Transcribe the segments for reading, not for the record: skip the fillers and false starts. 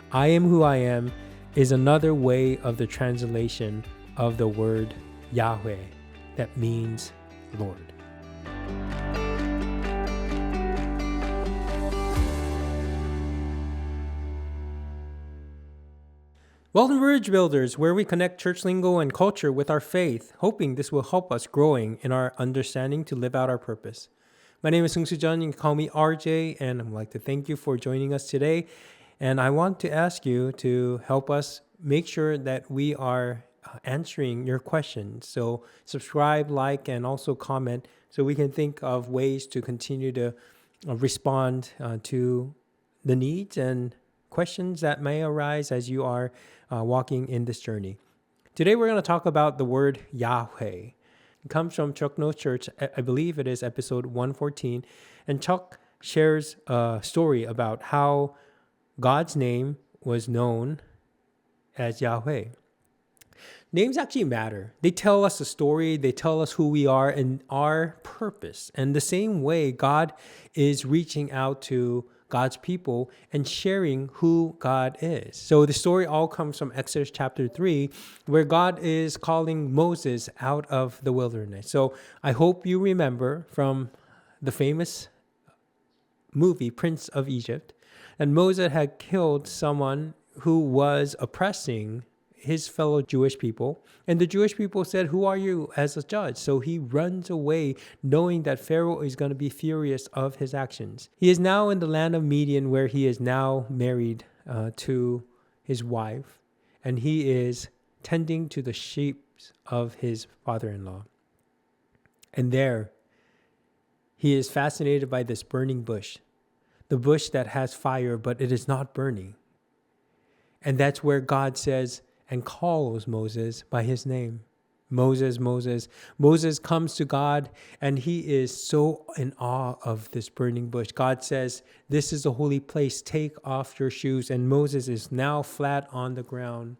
I am who I am is another way of the translation of the word Yahweh that means Lord. Welcome to Dari-Builders, where we connect church lingo and culture with our faith, hoping this will help us growing in our understanding to live out our purpose. My name is Sung Soo Jun. You can call me RJ, and I'd like to thank you for joining us today. And I want to ask you to help us make sure that we are answering your questions. So subscribe, like, and also comment so we can think of ways to continue to respond to the needs and questions that may arise as you are walking in this journey. Today we're going to talk about the word Yahweh. It comes from Chuck Knows Church. I believe it is episode 114. And Chuck shares a story about how God's name was known as Yahweh. Names actually matter. They tell us a story. They tell us who we are and our purpose. And the same way, God is reaching out to God's people and sharing who God is. So the story all comes from Exodus chapter 3, where God is calling Moses out of the wilderness. So I hope you remember from the famous movie, Prince of Egypt, and Moses had killed someone who was oppressing his fellow Jewish people. And the Jewish people said, "Who are you as a judge?" So he runs away knowing that Pharaoh is going to be furious of his actions. He is now in the land of Midian, where he is now married to his wife. And he is tending to the sheep of his father-in-law. And there, he is fascinated by this burning bush. The bush that has fire, but it is not burning. And that's where God says, and calls Moses by his name. Moses, Moses. Moses comes to God and he is so in awe of this burning bush. God says, "This is a holy place. Take off your shoes." And Moses is now flat on the ground.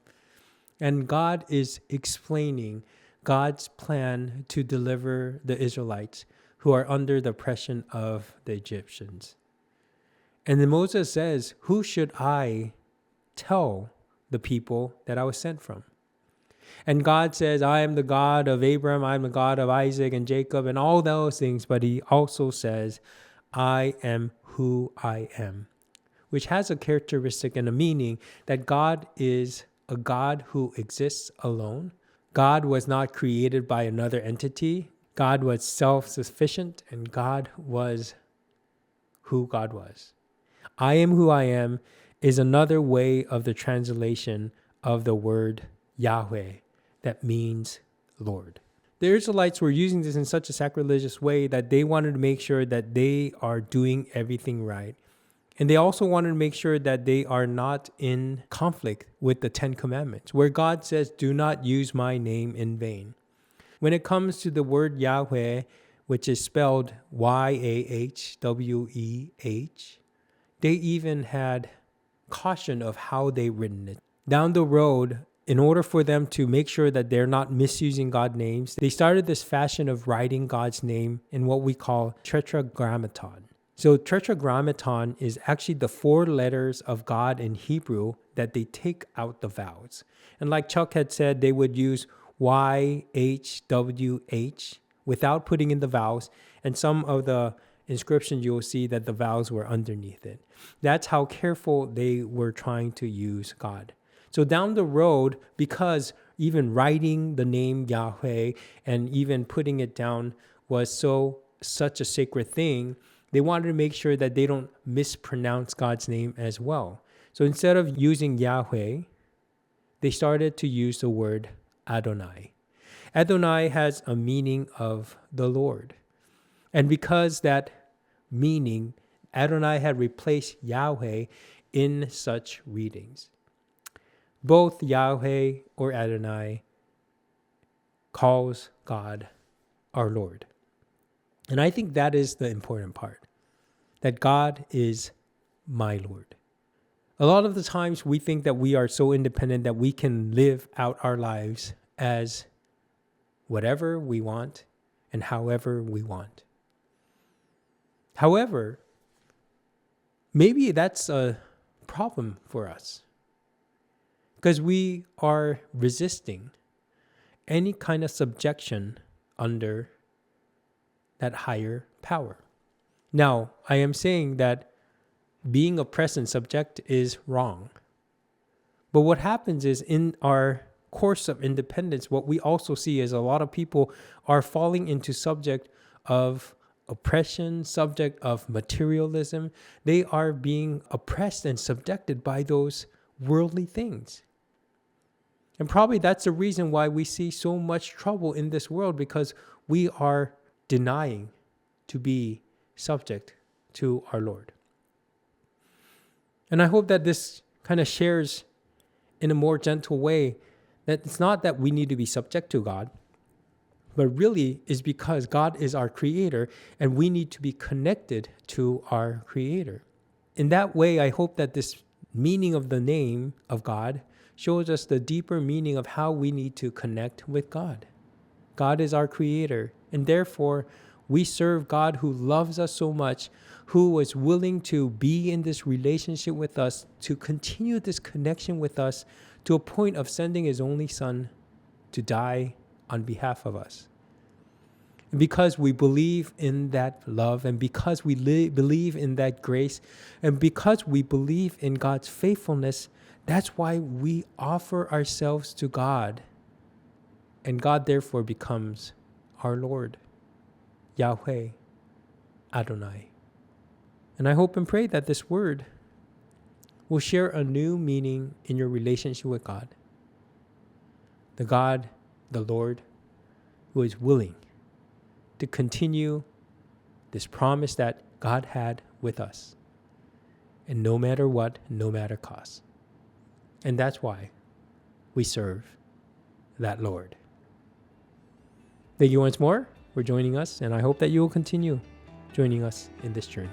And God is explaining God's plan to deliver the Israelites who are under the oppression of the Egyptians. And then Moses says, "Who should I tell the people that I was sent from?" And God says, "I am the God of Abraham, I am the God of Isaac and Jacob," and all those things. But he also says, "I am who I am," which has a characteristic and a meaning that God is a God who exists alone. God was not created by another entity. God was self-sufficient, and God was who God was. I am who I am is another way of the translation of the word Yahweh that means Lord. The Israelites were using this in such a sacrilegious way that they wanted to make sure that they are doing everything right. And they also wanted to make sure that they are not in conflict with the 10 Commandments, where God says, "Do not use my name in vain." When it comes to the word Yahweh, which is spelled Yahweh, they even had caution of how they written it. Down the road, in order for them to make sure that they're not misusing God's names, they started this fashion of writing God's name in what we call tetragrammaton. So tetragrammaton is actually the 4 letters of God in Hebrew that they take out the vowels. And like Chuck had said, they would use YHWH without putting in the vowels. And some of the inscriptions, you'll see that the vowels were underneath it. That's how careful they were trying to use God. So down the road, because even writing the name Yahweh and even putting it down was such a sacred thing, they wanted to make sure that they don't mispronounce God's name as well. So instead of using Yahweh, they started to use the word Adonai. Adonai has a meaning of the Lord. And because that meaning, Adonai had replaced Yahweh in such readings. Both Yahweh or Adonai calls God our Lord. And I think that is the important part, that God is my Lord. A lot of the times we think that we are so independent that we can live out our lives as whatever we want and however we want. However, maybe that's a problem for us. because we are resisting any kind of subjection under that higher power. Now, I am saying that being oppressed and subject is wrong. But what happens is in our course of independence, what we also see is a lot of people are falling into subject of oppression, subject of materialism. They are being oppressed and subjected by those worldly things. And probably that's the reason why we see so much trouble in this world, because we are denying to be subject to our Lord. And I hope that this kind of shares in a more gentle way that it's not that we need to be subject to God, but really is because God is our creator and we need to be connected to our creator. In that way, I hope that this meaning of the name of God shows us the deeper meaning of how we need to connect with God. God is our creator, and therefore we serve God who loves us so much, who was willing to be in this relationship with us, to continue this connection with us to a point of sending his only son to die on behalf of us. And because we believe in that love, and because we believe in that grace, and because we believe in God's faithfulness, that's why we offer ourselves to God. And God therefore becomes our Lord, Yahweh, Adonai. And I hope and pray that this word will share a new meaning in your relationship with God. The God, the Lord, who is willing to continue this promise that God had with us. And no matter what, no matter cost. And that's why we serve that Lord. Thank you once more for joining us, and I hope that you will continue joining us in this journey.